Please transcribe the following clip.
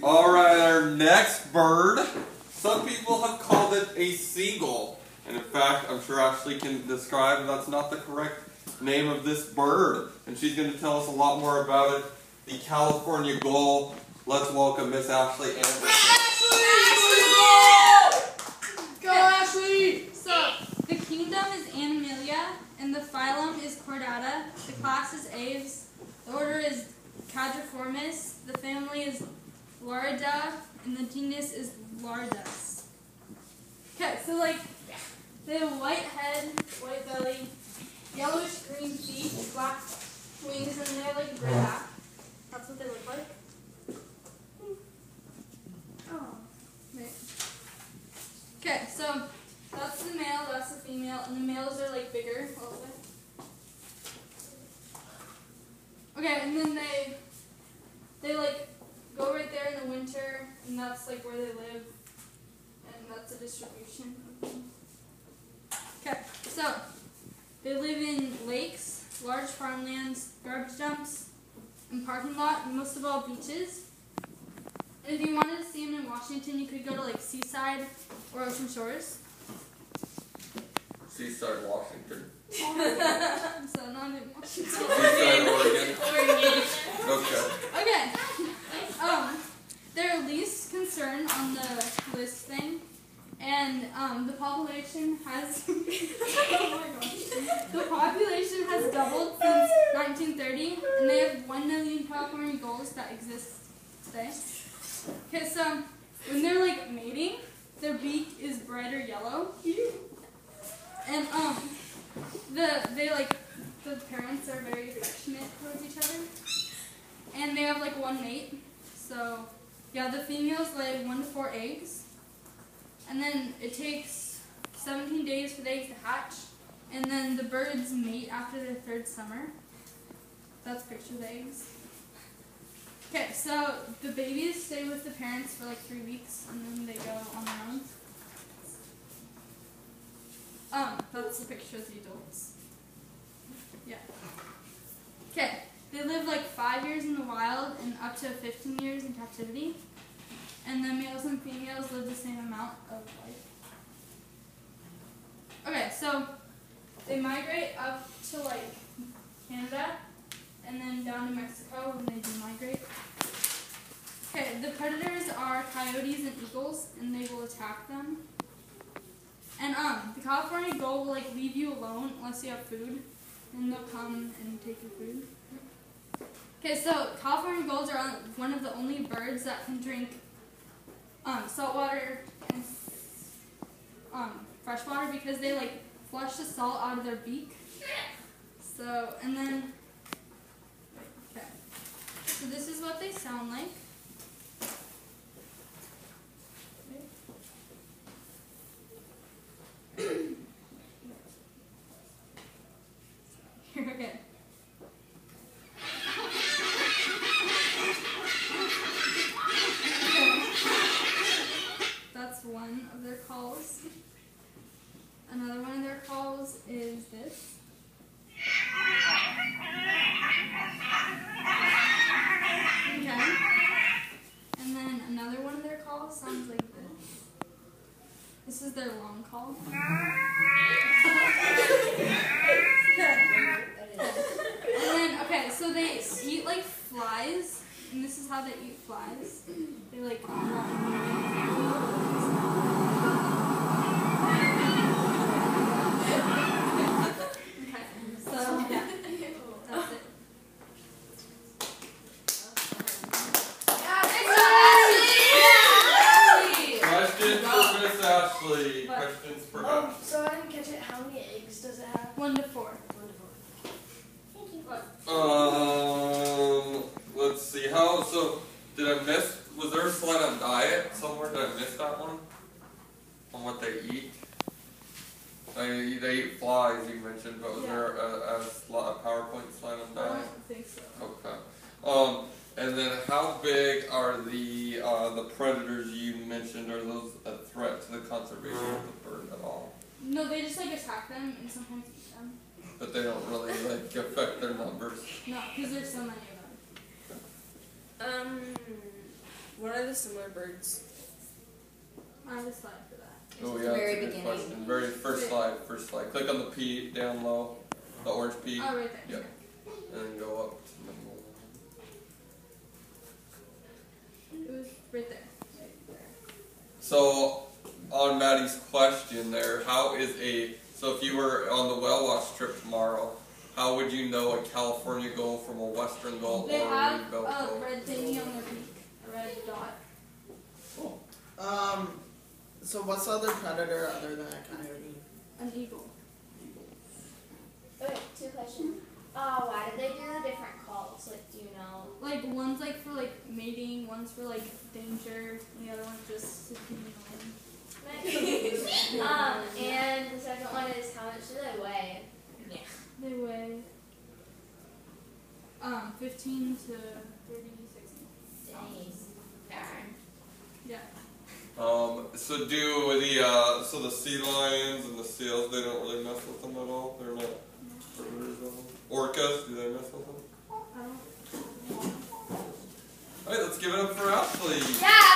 Alright, our next bird. Some people have called it a seagull. And in fact, I'm sure Ashley can describe that's not the correct name of this bird. And she's going to tell us a lot more about it. The California gull. Let's welcome Miss Ashley Anderson. Go Ashley! So, the kingdom is Animalia, and the phylum is Chordata. The class is Aves. The order is Quadriformis. The family is Larida, and the genus is Lardus. Okay, so they have a white head, white belly, yellowish green feet, black wings, and they have a gray back. That's what they look like. Oh, wait. Okay, so that's the male, that's the female, and the males are bigger a little bit. Okay, and then they go right there in the winter, and that's where they live, and that's the distribution of them. Okay, so they live in lakes, large farmlands, garbage dumps, and parking lot, and most of all beaches. And if you wanted to see them in Washington, you could go to Seaside or Ocean Shores. Seaside, Washington. So not in Washington. Seaside, Oregon. Okay. Okay. They're least concern on the list thing, and the population has oh my gosh. The population has doubled since 1930, and they have 1 million California gulls that exist today. Okay, so when they're mating, their beak is bright or yellow, and the parents are very affectionate towards each other, and they have one mate. So yeah, the females lay 1 to 4 eggs, and then it takes 17 days for the eggs to hatch, and then the birds mate after their 3rd summer. That's a picture of the eggs. Okay, so the babies stay with the parents for 3 weeks, and then they go on their own. That's the picture of the adults. Yeah. Okay, they live 5 years in the wild and up to 15 years in captivity. And the males and females live the same amount of life. Okay, so they migrate up to Canada and then down to Mexico when they do migrate. Okay, the predators are coyotes and eagles, and they will attack them. And the California gull will leave you alone unless you have food, and they'll come and take your food. Okay, so California gulls are one of the only birds that can drink saltwater and freshwater because they flush the salt out of their beak. So, and then, okay, so this is what they sound like. Okay. That's one of their calls. Another one of their calls is this. Okay. And then another one of their calls sounds like this. This is their long call. Okay, so they eat flies, and this is how they eat flies. They Ashley, questions for Ashley. So I didn't catch it. How many eggs does it have? 1 to 4. Thank you. Let's see. Did I miss, was there a slide on diet somewhere? Did I miss that one? On what they eat? They eat flies, you mentioned, but was there a PowerPoint slide on diet? I don't think so. Okay. And then how big are the predators you mentioned? Are those a threat to the conservation of the bird at all? No, they just attack them and sometimes eat them. But they don't really affect their numbers. No, because there's so many of them. What are the similar birds? I have a slide for that. Oh It's yeah, the that's very a good beginning. question. Very first slide. Click on the P down low, the orange P, Oh, right there. Yep. and then go up to number 1. It was right there. So, on Maddie's question there, so if you were on the whale watch trip tomorrow, how would you know a California gull from a western gull They or a have red belt a gull? red thingy on their beak, a red dot. So what's the other predator other than a coyote? An eagle. Okay, 2 questions. Why did they do the different calls? Like, do you know? Like one's like for like mating, one's for like danger, and the other one's just to be annoying. And the second one is how much do they weigh? They weigh 15 to 30, 60. Darn. Yeah. So the sea lions and the seals, they don't really mess with them at all? They're not predators at all? Orcas, do they mess with them? I don't. Alright, let's give it up for Ashley. Yeah!